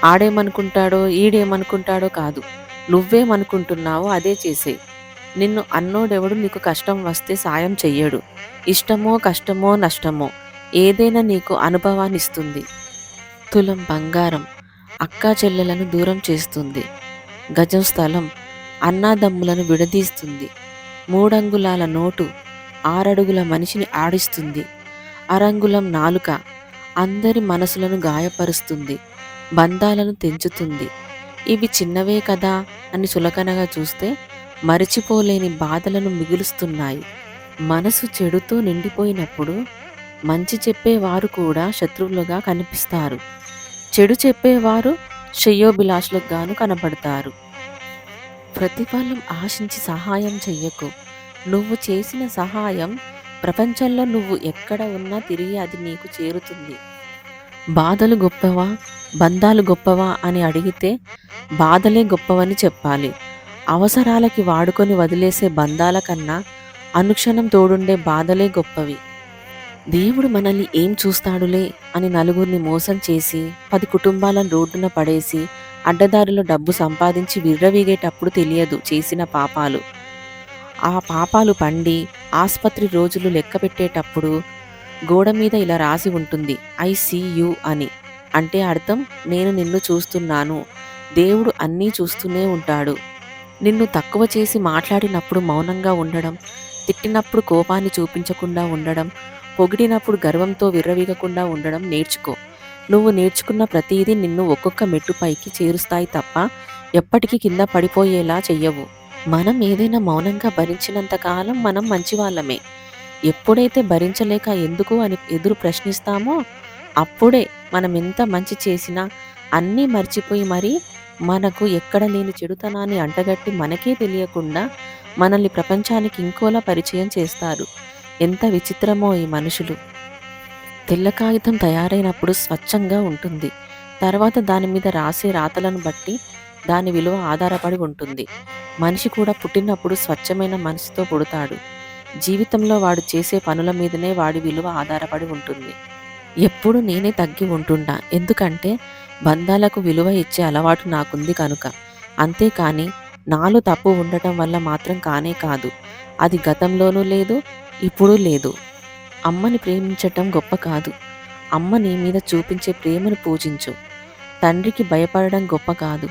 ఆడేమనుకుంటాడో, ఈడేమనుకుంటాడో కాదు. నువ్వేమనుకుంటున్నావో అదే చేసేయి. నిన్ను అన్నోడెవడు నీకు కష్టం వస్తే సాయం చెయ్యడు. ఇష్టమో, కష్టమో, నష్టమో ఏదైనా నీకు అనుభవాన్నిస్తుంది. తులం బంగారం అక్కా చెల్లెలను దూరం చేస్తుంది. గజం స్థలం అన్నాదమ్ములను విడదీస్తుంది. 3 అంగుళాల నోటు 6 అడుగుల మనిషిని ఆడిస్తుంది. అరంగుళం నాలుక అందరి మనసులను గాయపరుస్తుంది. బంధాలను తెంచుతుంది. ఇవి చిన్నవే కదా అని చులకనగా చూస్తే మరిచిపోలేని బాధలను మిగులుస్తున్నాయి. మనసు చెడుతో నిండిపోయినప్పుడు మంచి చెప్పేవారు కూడా శత్రువులుగా కనిపిస్తారు. చెడు చెప్పేవారు శ్రేయోభిలాషులకు గాను కనబడతారు. ప్రతిఫలం ఆశించి సహాయం చెయ్యకు. నువ్వు చేసిన సహాయం ప్రపంచంలో నువ్వు ఎక్కడ ఉన్నా తిరిగి అది నీకు చేరుతుంది. బాధలు గొప్పవా, బంధాలు గొప్పవా అని అడిగితే బాధలే గొప్పవని చెప్పాలి. అవసరాలకి వాడుకొని వదిలేసే బంధాల కన్నా అనుక్షణం తోడుండే బాధలే గొప్పవి. దేవుడు మనల్ని ఏం చూస్తాడులే అని నలుగురిని మోసం చేసి 10 కుటుంబాలను రోడ్డున పడేసి అడ్డదారిలో డబ్బు సంపాదించి విర్రవీగేటప్పుడు తెలియదు చేసిన పాపాలు. ఆ పాపాలు పండి ఆస్పత్రి రోజులు లెక్క పెట్టేటప్పుడు గోడ మీద ఇలా రాసి ఉంటుంది, ఐ సీ యూ అని. అంటే అర్థం, నేను నిన్ను చూస్తున్నాను. దేవుడు అన్నీ చూస్తూనే ఉంటాడు. నిన్ను తక్కువ చేసి మాట్లాడినప్పుడు మౌనంగా ఉండడం, తిట్టినప్పుడు కోపాన్ని చూపించకుండా ఉండడం, పొగిడినప్పుడు గర్వంతో విర్రవీగకుండా ఉండడం నేర్చుకో. నువ్వు నేర్చుకున్న ప్రతిదీ నిన్ను ఒక్కొక్క మెట్టు పైకి చేరుస్తాయి తప్ప ఎప్పటికీ కింద పడిపోయేలా చెయ్యవు. మనం ఏదైనా మౌనంగా భరించినంత కాలం మనం మంచివాళ్ళమే. ఎప్పుడైతే భరించలేక ఎందుకు అని ఎదురు ప్రశ్నిస్తామో అప్పుడే మనం ఎంత మంచి చేసినా అన్నీ మర్చిపోయి మరీ మనకు ఎక్కడ లేని చెడుతనాన్ని అంటగట్టి మనకే తెలియకుండా మనల్ని ప్రపంచానికి ఇంకోలా పరిచయం చేస్తారు. ఎంత విచిత్రమో ఈ మనుషులు. తెల్ల కాగితం తయారైనప్పుడు స్వచ్ఛంగా ఉంటుంది. తర్వాత దాని మీద రాసే రాతలను బట్టి దాని విలువ ఆధారపడి ఉంటుంది. మనిషి కూడా పుట్టినప్పుడు స్వచ్ఛమైన మనసుతో పుడతాడు. జీవితంలో వాడు చేసే పనుల మీదనే వాడి విలువ ఆధారపడి ఉంటుంది. ఎప్పుడు నేనే తగ్గి ఉంటుండా, ఎందుకంటే బంధాలకు విలువ ఇచ్చే అలవాటు నాకుంది కనుక. అంతేకాని నాలో తప్పు ఉండటం వల్ల మాత్రం కానే కాదు. అది గతంలోనూ లేదు, ఇప్పుడు లేదు. అమ్మని ప్రేమించటం గొప్ప కాదు. అమ్మ నీ మీద చూపించే ప్రేమను పూజించు. తండ్రికి భయపడడం గొప్ప కాదు.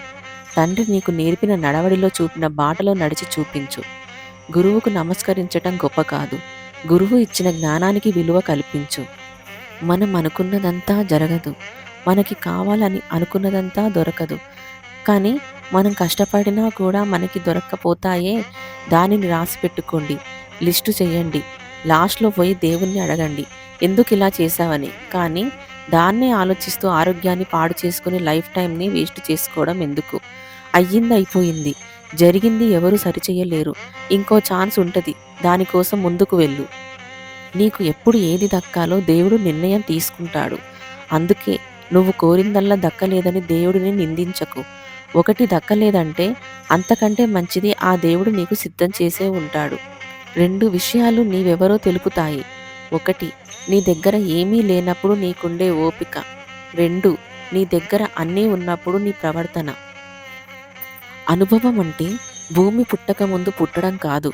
తండ్రి నీకు నేర్పిన నడవడిలో చూపిన బాటలో నడిచి చూపించు. గురువుకు నమస్కరించటం గొప్ప కాదు. గురువు ఇచ్చిన జ్ఞానానికి విలువ కల్పించు. మనం అనుకున్నదంతా జరగదు. మనకి కావాలని అనుకున్నదంతా దొరకదు. కానీ మనం కష్టపడినా కూడా మనకి దొరక్కపోతాయే. దానిని రాసి పెట్టుకోండి, లిస్టు చేయండి. లాస్ట్లో పోయి దేవుణ్ణి అడగండి, ఎందుకు ఇలా చేశావని. కానీ దాన్నే ఆలోచిస్తూ ఆరోగ్యాన్ని పాడు చేసుకుని లైఫ్ టైంని వేస్ట్ చేసుకోవడం ఎందుకు? అయ్యింది అయిపోయింది. జరిగింది ఎవరు సరిచెయ్యలేరు. ఇంకో ఛాన్స్ ఉంటుంది. దానికోసం ముందుకు వెళ్ళు. నీకు ఎప్పుడు ఏది దక్కాలో దేవుడు నిర్ణయం తీసుకుంటాడు. అందుకే నువ్వు కోరిందల్లా దక్కలేదని దేవుడిని నిందించకు. ఒకటి దక్కలేదంటే అంతకంటే మంచిది ఆ దేవుడు నీకు సిద్ధం చేసే ఉంటాడు. 2 విషయాలు నీవెవరో తెలుపుతాయి. 1 నీ దగ్గర ఏమీ లేనప్పుడు నీకుండే ఓపిక. 2 నీ దగ్గర అన్నీ ఉన్నప్పుడు నీ ప్రవర్తన. అనుభవం అంటే భూమి పుట్టక ముందు పుట్టడం కాదు.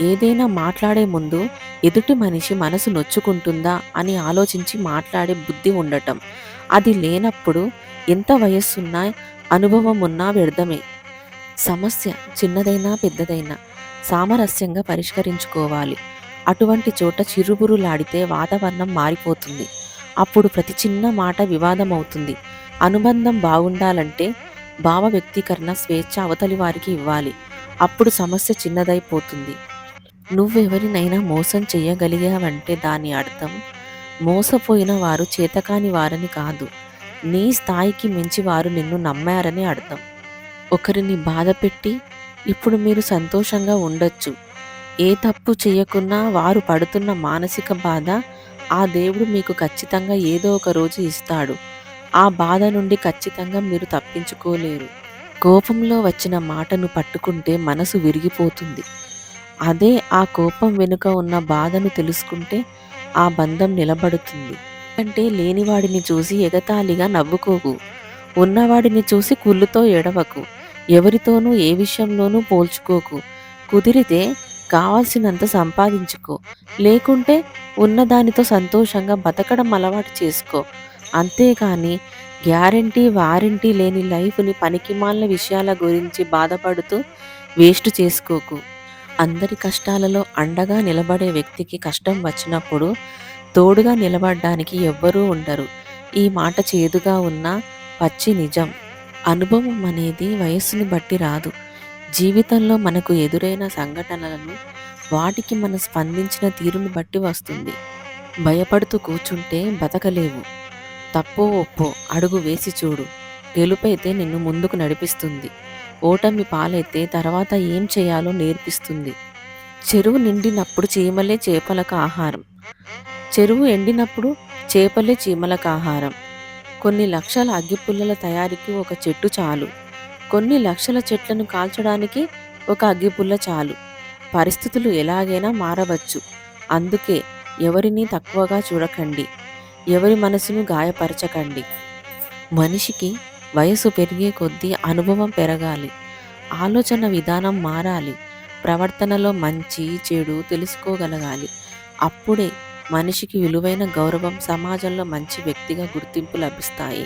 ఏదైనా మాట్లాడే ముందు ఎదుటి మనిషి మనసు నొచ్చుకుంటుందా అని ఆలోచించి మాట్లాడే బుద్ధి ఉండటం. అది లేనప్పుడు ఎంత వయస్సున్నా అనుభవం ఉన్నా వ్యర్థమే. సమస్య చిన్నదైనా పెద్దదైనా సామరస్యంగా పరిష్కరించుకోవాలి. అటువంటి చోట చిరుబురులాడితే వాతావరణం మారిపోతుంది. అప్పుడు ప్రతి చిన్న మాట వివాదం అవుతుంది. అనుబంధం బాగుండాలంటే భావ వ్యక్తీకరణ స్వేచ్ఛ అవతలి వారికి ఇవ్వాలి. అప్పుడు సమస్య చిన్నదైపోతుంది. నువ్వెవరినైనా మోసం చెయ్యగలిగావంటే దాని అర్థం మోసపోయిన వారు చేతకాని వారని కాదు, నీ స్థాయికి మించి వారు నిన్ను నమ్మారని అర్థం. ఒకరిని బాధపెట్టి ఇప్పుడు మీరు సంతోషంగా ఉండొచ్చు. ఏ తప్పు చేయకున్నా వారు పడుతున్న మానసిక బాధ ఆ దేవుడు మీకు ఖచ్చితంగా ఏదో ఒక రోజు ఇస్తాడు. ఆ బాధ నుండి ఖచ్చితంగా మీరు తప్పించుకోలేరు. కోపంలో వచ్చిన మాటను పట్టుకుంటే మనసు విరిగిపోతుంది. అదే ఆ కోపం వెనుక ఉన్న బాధను తెలుసుకుంటే ఆ బంధం నిలబడుతుంది. అంటే లేనివాడిని చూసి ఎగతాళిగా నవ్వుకోకు. ఉన్నవాడిని చూసి కుళ్ళుతో ఏడవకు. ఎవరితోనూ ఏ విషయంలోనూ పోల్చుకోకు. కుదిరితే కావాల్సినంత సంపాదించుకో. లేకుంటే ఉన్నదానితో సంతోషంగా బతకడం అలవాటు చేసుకో. అంతేకాని గ్యారంటీ, వారంటీ లేని లైఫ్‌ని పనికిమాలిన విషయాల గురించి బాధపడుతూ వేస్ట్ చేసుకోకు. అందరి కష్టాలలో అండగా నిలబడే వ్యక్తికి కష్టం వచ్చినప్పుడు తోడుగా నిలబడ్డానికి ఎవ్వరూ ఉండరు. ఈ మాట చేదుగా ఉన్నా పచ్చి నిజం. అనుభవం అనేది వయస్సుని బట్టి రాదు. జీవితంలో మనకు ఎదురైన సంఘటనలను, వాటికి మనం స్పందించిన తీరును బట్టి వస్తుంది. భయపడుతూ కూర్చుంటే బతకలేవు. తప్పో ఒప్పో అడుగు వేసి చూడు. గెలుపైతే నిన్ను ముందుకు నడిపిస్తుంది. ఓటమి పాలైతే తర్వాత ఏం చేయాలో నేర్పిస్తుంది. చెరువు నిండినప్పుడు చీమలే చేపలకు ఆహారం. చెరువు ఎండినప్పుడు చేపలే చీమలకు ఆహారం. కొన్ని లక్షల అగ్గిపుల్లల తయారీకి ఒక చెట్టు చాలు. కొన్ని లక్షల చెట్లను కాల్చడానికి ఒక అగ్గిపుల్ల చాలు. పరిస్థితులు ఎలాగైనా మారవచ్చు. అందుకే ఎవరినీ తక్కువగా చూడకండి. ఎవరి మనసును గాయపరచకండి. మనిషికి వయసు పెరిగే కొద్దీ అనుభవం పెరగాలి. ఆలోచన విధానం మారాలి. ప్రవర్తనలో మంచి, చెడు తెలుసుకోగలగాలి. అప్పుడే మనిషికి విలువైన గౌరవం, సమాజంలో మంచి వ్యక్తిగా గుర్తింపు లభిస్తాయి.